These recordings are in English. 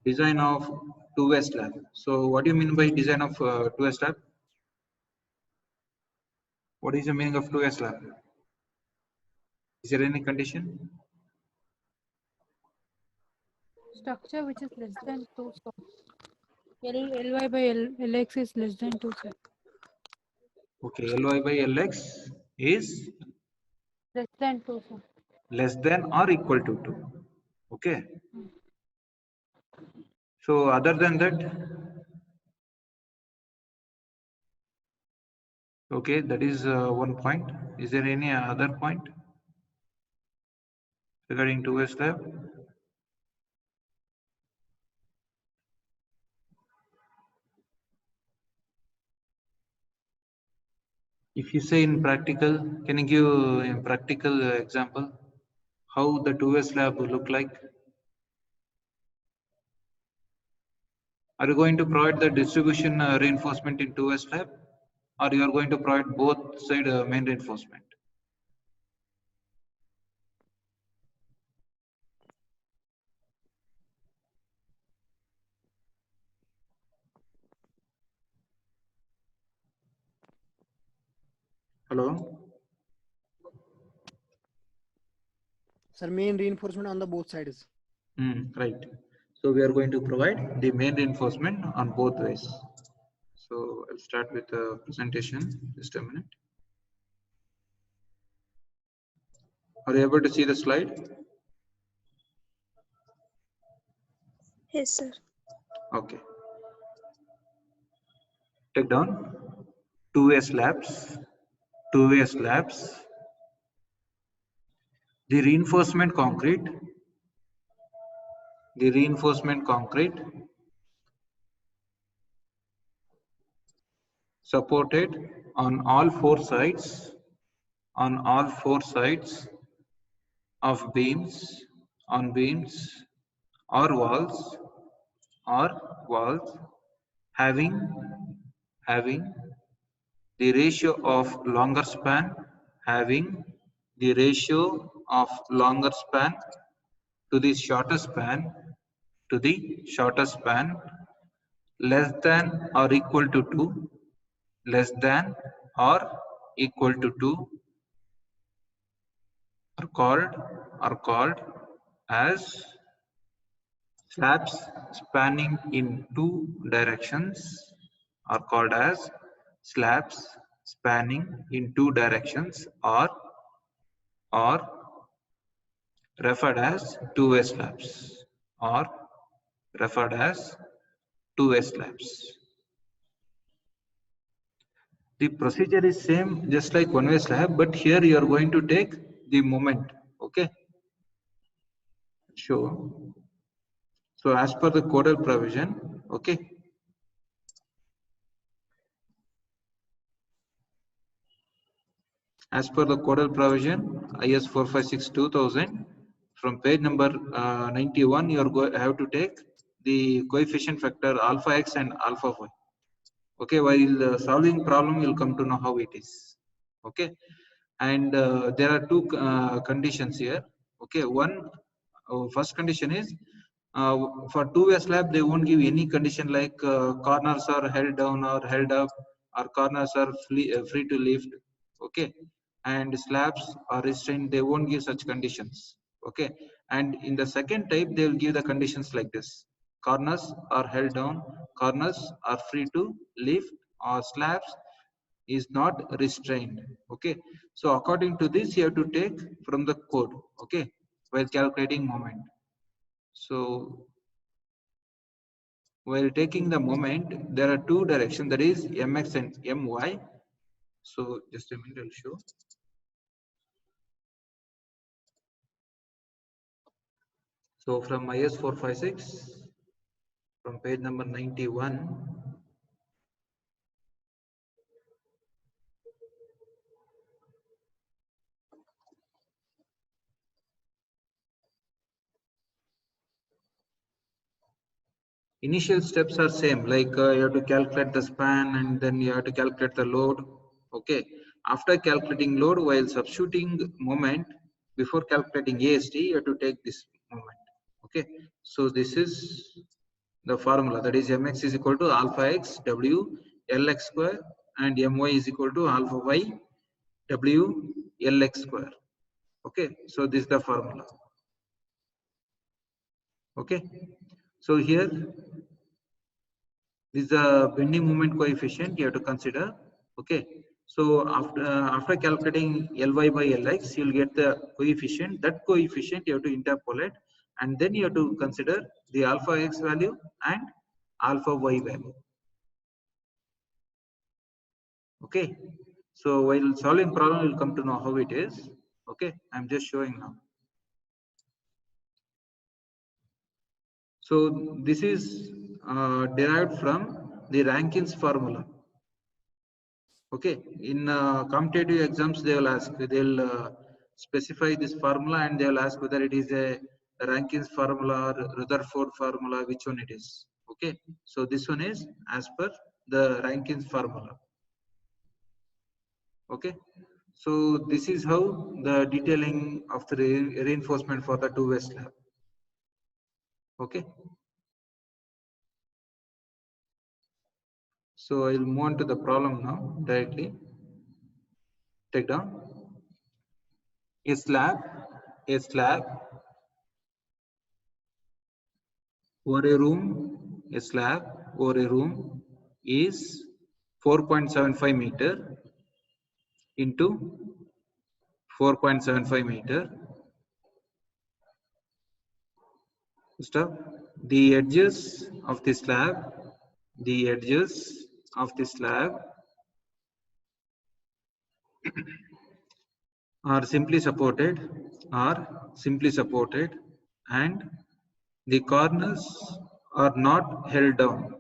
Design of two-way slab. So what do you mean by design of two-way slab? What is the meaning of two-way slab? Is there any condition? Structure which is less than 2 so Ly by Lx is less than 2 so. Okay, Ly by Lx is Less than 2 so. less than or equal to 2. Okay. So other than that, okay, that is one point. Is there any other point regarding two-way slab? If you say in practical, can you give a practical example how the two-way slab will look like? Are you going to provide the distribution reinforcement in two-way slab, or you are going to provide both side main reinforcement? Hello? Sir, main reinforcement on the both sides. Right. So we are going to provide the main reinforcement on both ways. So I'll start with the presentation. Just a minute. Are you able to see the slide? Yes, sir. Okay. Take down two-way slabs. Two-way slabs. The reinforcement concrete. The reinforcement concrete supported on all four sides of beams, on beams or walls having the ratio of longer span to the shorter span less than or equal to 2, less than or equal to 2 are called as slabs spanning in two directions, are called as slabs spanning in two directions, or referred as two-way slabs, or referred as two-way slabs. The procedure is same just like one-way slab, but here you are going to take the moment. Okay. Sure. So as per the codal provision, okay. As per the codal provision, IS 456-2000, from page number 91, you are have to take the coefficient factor alpha x and alpha y. Okay, while solving problem, you'll come to know how it is. Okay, and there are two conditions here. Okay, first condition is for two-way slab, they won't give any condition like corners are held down or held up, or corners are free to lift. Okay, and slabs are restrained. They won't give such conditions. Okay, and in the second type, they will give the conditions like this: corners are held down, corners are free to lift, or slabs is not restrained. Okay, so according to this, you have to take from the code. Okay, while calculating moment. So while taking the moment, there are two directions, that is mx and my. So just a minute, I'll show. So from IS 456, from page number 91, initial steps are same, like you have to calculate the span and then you have to calculate the load. Okay, after calculating load, while substituting moment, before calculating AST, you have to take this moment. Okay, so this is the formula, that is mx is equal to alpha x w lx square and my is equal to alpha y w lx square. Okay, so this is the formula. Okay, so here this is the bending moment coefficient you have to consider. Okay, so after calculating Ly by Lx, you'll get the coefficient. That coefficient you have to interpolate, and then you have to consider the alpha x value and alpha y value. Okay, so while solving problem, you'll come to know how it is. Okay, I'm just showing now. So this is derived from the Rankins formula. Okay, in competitive exams, they will ask, they'll specify this formula and they will ask whether it is a Rankins formula or Rutherford formula, which one it is. Okay, so this one is as per the Rankins formula. Okay, so this is how the detailing of the reinforcement for the two-way slab. Okay, so I'll move on to the problem now directly. Take down a slab or a room, a slab or a room is 4.75 meter into 4.75 meter. Stop. The edges of the slab, are simply supported and the corners are not held down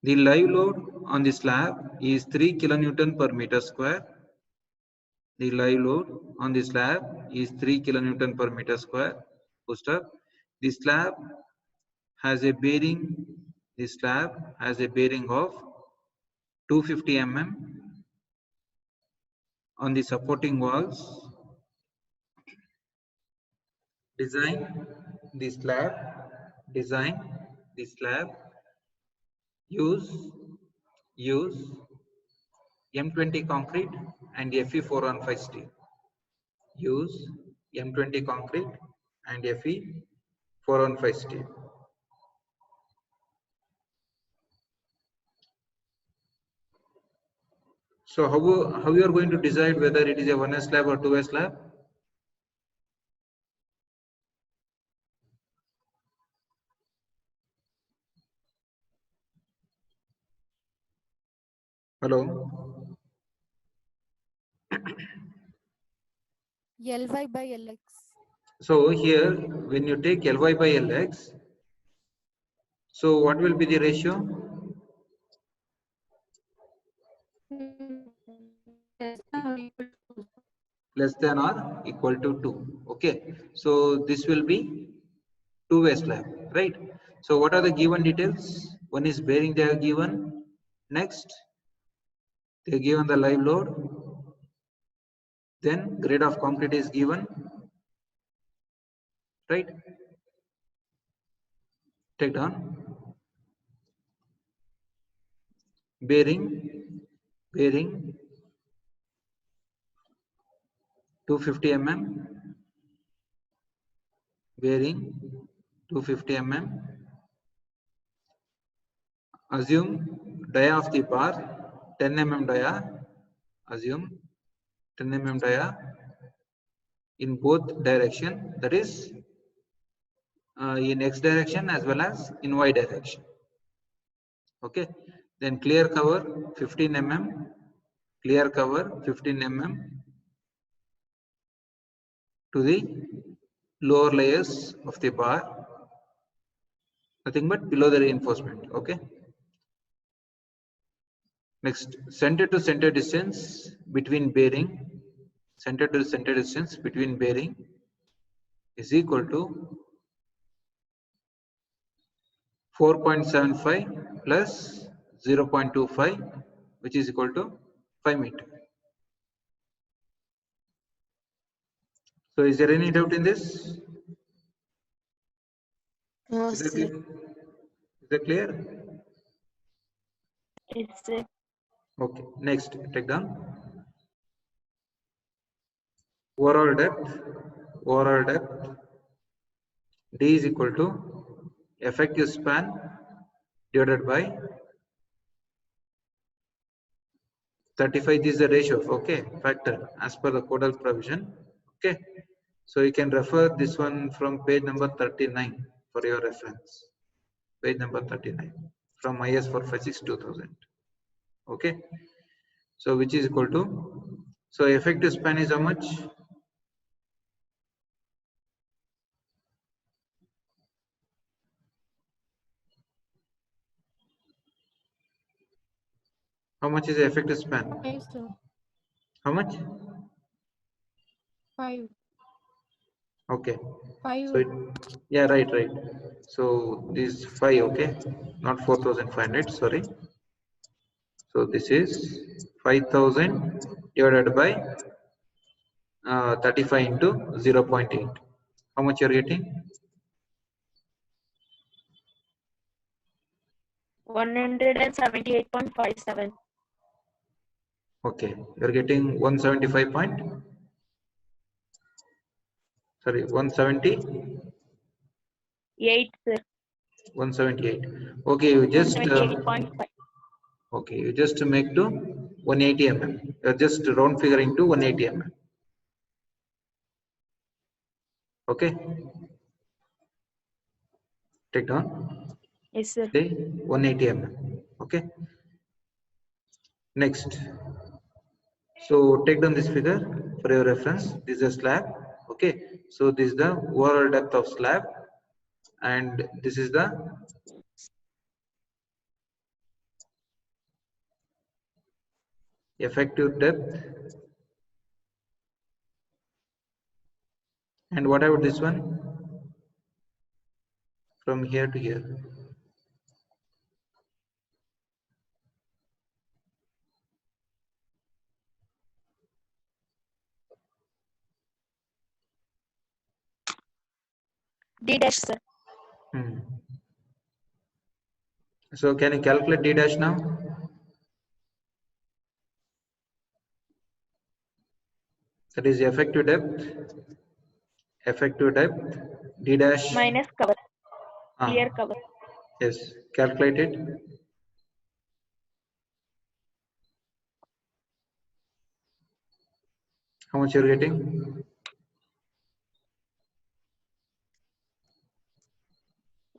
The live load on the slab is 3 kilonewton per meter square. The live load on the slab is 3 kilonewton per meter square. The slab has a bearing. The slab has a bearing of 250 mm on the supporting walls. Design the slab. Use M20 concrete and Fe 415 steel. Use M20 concrete and Fe 415 steel. So how you are going to decide whether it is a 1S slab or 2S slab? Hello? Ly by Lx. So here, when you take Ly by Lx, so what will be the ratio? Less than or equal to 2. Okay, so this will be two-way slab, right? So what are the given details? One is bearing they are given. Next, they are given the live load. Then grade of concrete is given, right? Take down. Bearing 250 mm. Bearing 250 mm. Assume dia of the bar 10 mm dia. Assume 10 mm dia in both direction, that is in x direction as well as in y direction. Okay, then clear cover 15 mm. Clear cover 15 mm to the lower layers of the bar, nothing but below the reinforcement. Okay, next, center to center distance between bearing is equal to 4.75 plus 0.25, which is equal to 5 meter. So is there any doubt in this? No, Is that sir. clear? Is that clear? Yes, sir. Okay, next, take down. Overall depth, D is equal to effective span divided by 35. This is the ratio, okay, factor as per the codal provision. Okay, so you can refer this one from page number 39 for your reference. Page number 39 from IS 456 2000. Okay, so which is equal to, so effective span is how much? How much is the effective span? 5, sir. How much? 5. Okay, 5. so it, yeah, right. So this 5, okay, not 4500, sorry. So this is 5000 divided by 35 into 0.8. How much you're getting? 178.57. Okay, you're getting 175 point. Sorry, 170, 8, sir. 178. Okay, you just 178.5. okay, you just make to 180 mm. You're just round figuring to 180 mm. Okay, take down. Yes, sir. Say 180 mm. Okay. Next, so take down this figure for your reference. This is a slab. Okay, so this is the overall depth of slab, and this is the effective depth. And what about this one? From here to here. D dash, sir. So can you calculate D dash now? That is effective depth. Effective depth. D dash. Minus cover. Ah, Clear cover. yes, calculate it. How much you're getting?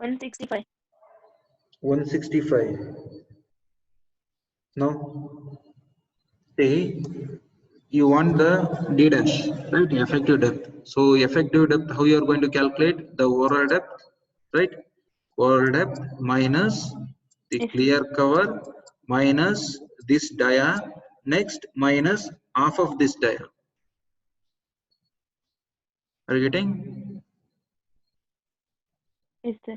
165. 165. No. See, you want the D dash, right? Effective depth. So effective depth, how you are going to calculate the overall depth, right? Overall depth minus the Yes. clear cover minus this dia, next minus half of this dia. Are you getting? Yes, sir.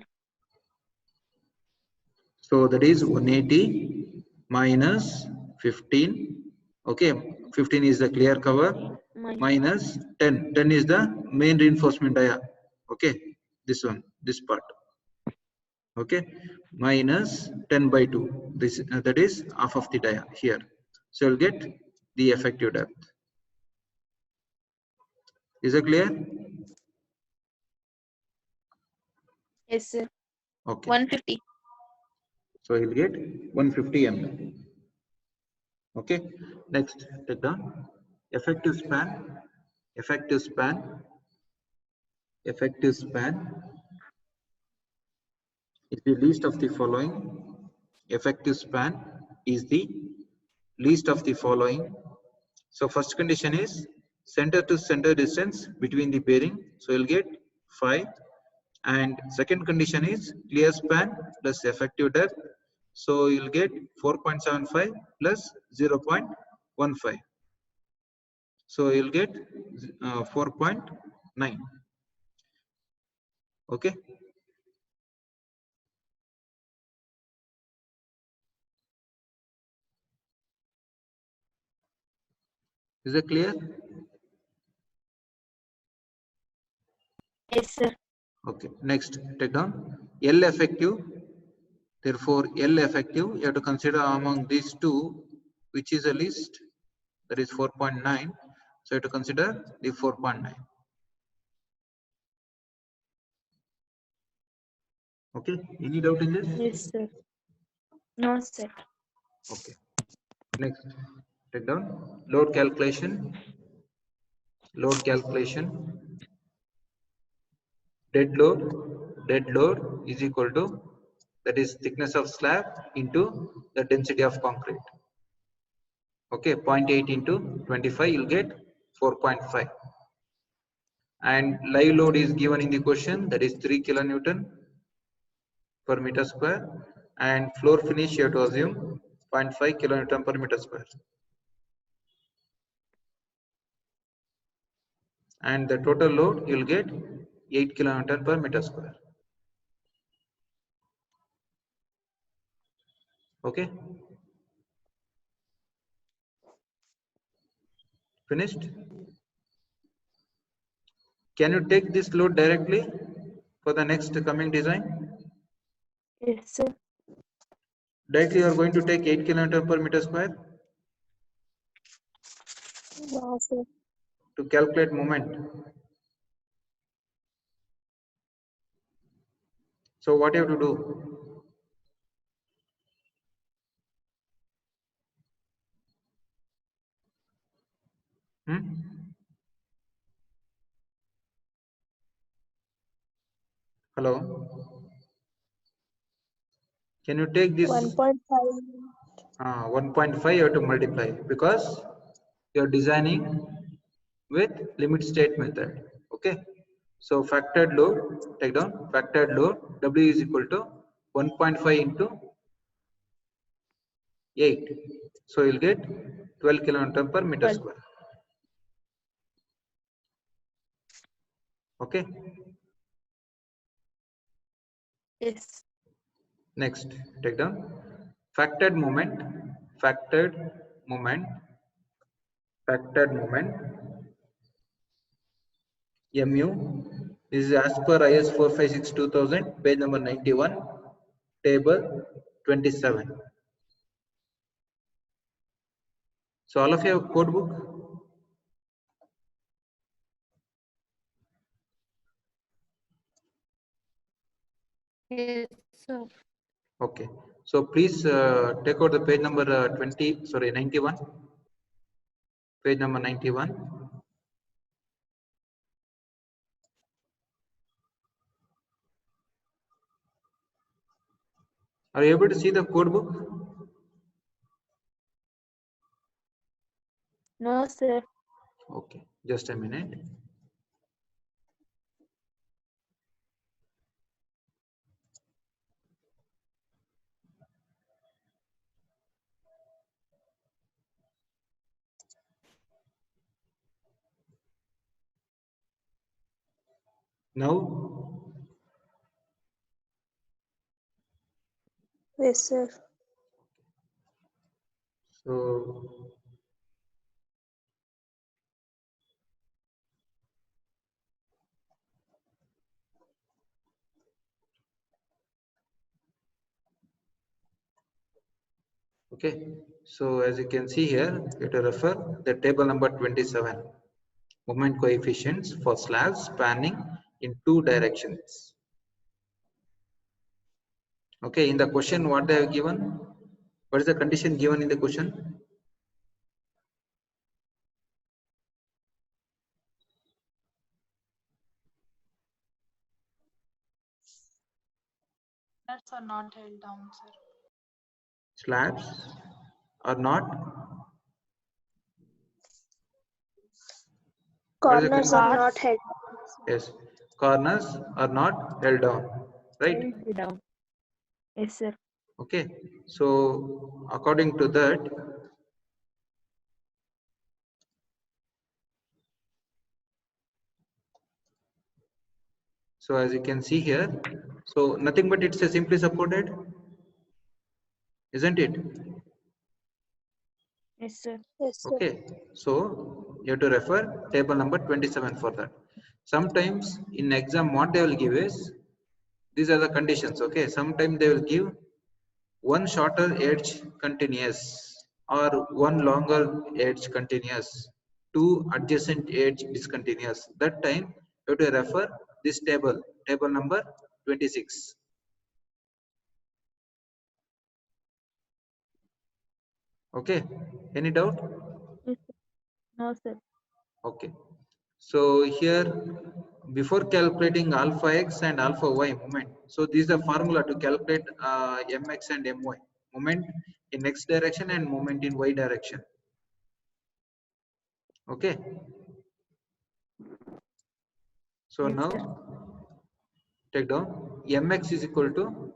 So that is 180 minus 15. Okay, 15 is the clear cover minus 10. 10 is the main reinforcement dia. Okay, this one, this part. Okay, minus 10 by 2. This that is half of the dia here. So you'll get the effective depth. Is it clear? Yes, sir. Okay. 150. So you'll get 150 mm. Okay. Next, take down effective span. Effective span. Effective span is the least of the following. Effective span is the least of the following. So first condition is center to center distance between the bearing. So you'll get 5. And second condition is clear span plus effective depth. So you'll get 4.75 plus 0.15. So you'll get 4.9. Okay. Is that clear? Yes, sir. Okay, next, take down L effective. Therefore, L effective, you have to consider among these two, which is the least, that is 4.9. So you have to consider the 4.9. Okay, any doubt in this? Yes, sir. No, sir. Okay, next, take down load calculation. Load calculation. Dead load is equal to, that is thickness of slab into the density of concrete. Okay, 0.8 into 25, you'll get 4.5. And live load is given in the question, that is 3 kilonewton per meter square. And floor finish, you have to assume 0.5 kilonewton per meter square. And the total load, you'll get 8 kilonewton per meter square. Okay, finished? Can you take this load directly for the next coming design? Yes, sir. Directly you are going to take 8 kilonewton per meter square No, sir. to calculate moment. So what you have to do? Hello? Can you take this 1.5. 1.5, you have to multiply, because you are designing with limit state method. Okay, so factored load, take down factored load, W is equal to 1.5 into 8, so you'll get 12 kilonewton per meter 12. square. Okay, Yes. next, take down factored moment, factored moment, factored moment, MU is as per IS 456-2000, page number 91, table 27. So all of you have code book? Yes, sir. Okay. So please take out the page number 91. Page number 91. Are you able to see the code book? No, sir. Okay, just a minute. Now, Yes, sir. so okay. So as you can see here, you have to refer the table number 27. Moment coefficients for slabs spanning in 2 directions. Okay, in the question, what they have given? What is the condition given in the question? Nuts are not held down, sir. Slabs are not. What is the Corners condition? are not held Yes, corners are not held down, right? down. Yes, sir. Okay, so according to that, so as you can see here, so nothing but it's a simply supported, isn't it? Yes, sir. Yes, sir. Okay, so you have to refer table number 27 for that. Sometimes in exam, what they will give is, these are the conditions, okay? Sometimes they will give one shorter edge continuous or one longer edge continuous, two adjacent edge discontinuous. That time you have to refer this table, table number 26. Okay, any doubt? Yes, sir. No, sir. Okay, so here before calculating alpha x and alpha y moment, so this is a formula to calculate mx and my, moment in x direction and moment in y direction. Okay, so Yes, now sir. take down mx is equal to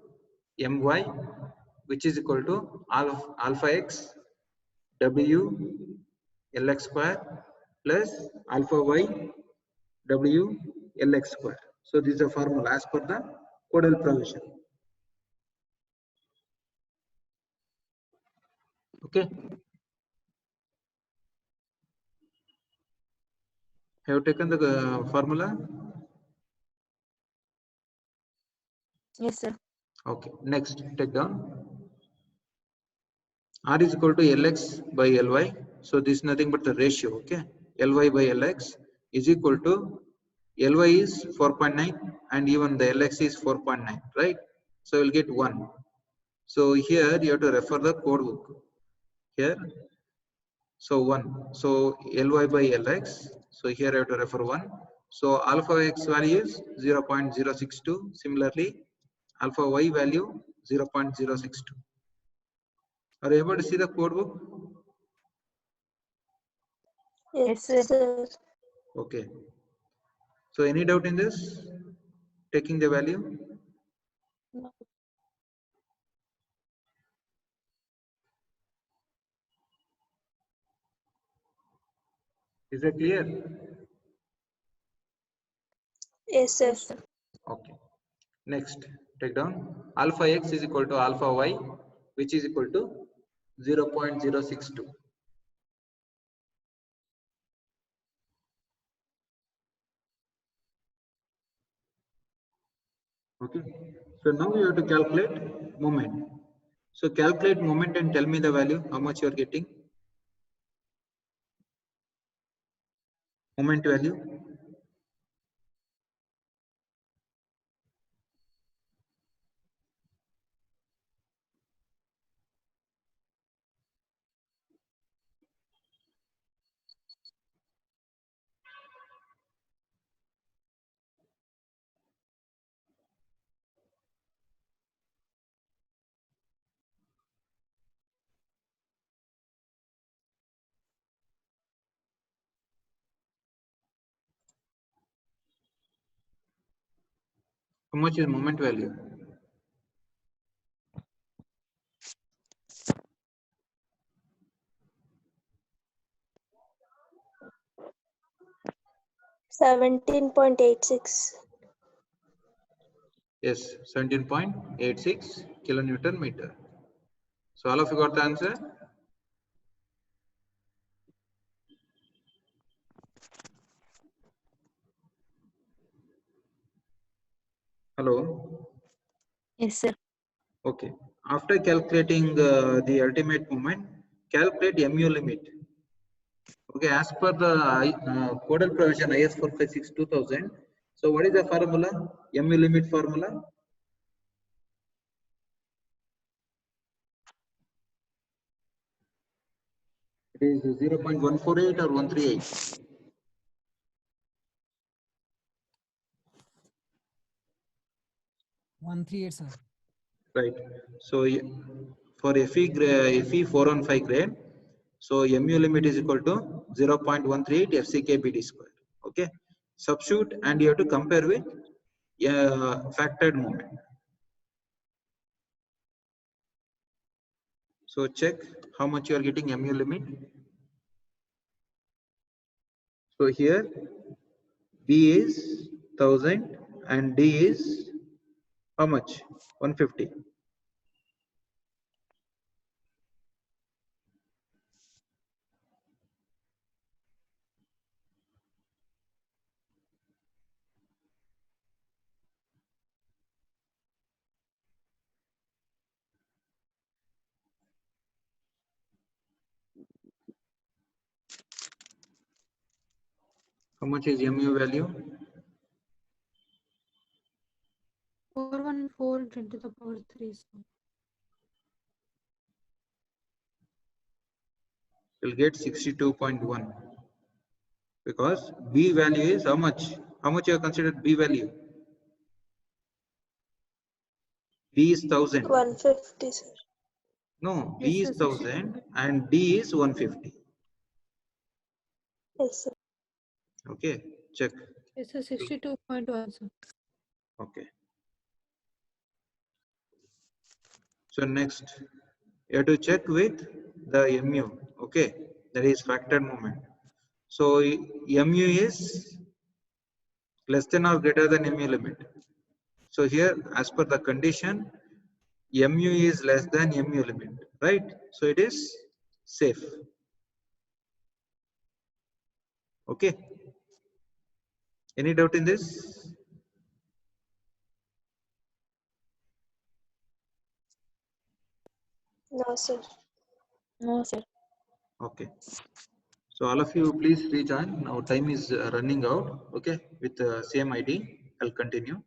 my, which is equal to alpha x w lx square plus alpha y w lx square. So this is a formula as per the codal provision. Okay, have you taken the formula? Yes, sir. Okay, next take down r is equal to lx by ly. So this is nothing but the ratio. Okay, ly by lx is equal to ly is 4.9 and even the lx is 4.9, right? So we'll get 1. So here you have to refer the code book here. So 1. So ly by lx. So here I have to refer 1. So alpha x value is 0.062. Similarly, alpha y value 0.062. Are you able to see the code book? Yes, sir. Okay. So any doubt in this? Taking the value? No. Is that clear? Yes, sir. Okay. Next, take down alpha x is equal to alpha y, which is equal to 0.062. Okay. So now you have to calculate moment. So calculate moment and tell me the value, how much you are getting. Moment value. How much is moment value? $17.86. Yes, 17.86 kilonewton meter. So all of you got the answer? Hello. Yes, sir. Okay. After calculating the ultimate moment, calculate mu limit. Okay, as per the codal provision IS 456-2000. So what is the formula? Mu limit formula? It is 0.148 or 138. 138, sir. Right. So for FE 415 grade, so mu limit is equal to 0.138 FCKBD square. Okay. Substitute and you have to compare with factored moment. So check how much you are getting mu limit. So here B is 1000 and D is how much? 150. How much is mu value? 414 10 to the power 3. So You'll get 62.1 because B value is how much? How much you have considered B value? B is 1000. 150, sir. No, Yes, B is sir, 1000 and D is 150. Yes, sir. Okay, check. yes, sir, 62.1. Sir. Okay. So next, you have to check with the mu. Okay, that is factor moment. So mu is less than or greater than mu limit. So here, as per the condition, mu is less than mu limit, right? So it is safe. Okay. Any doubt in this? No, sir. No, sir. Okay. So all of you, please rejoin. Our time is running out. Okay, with the same ID, I'll continue.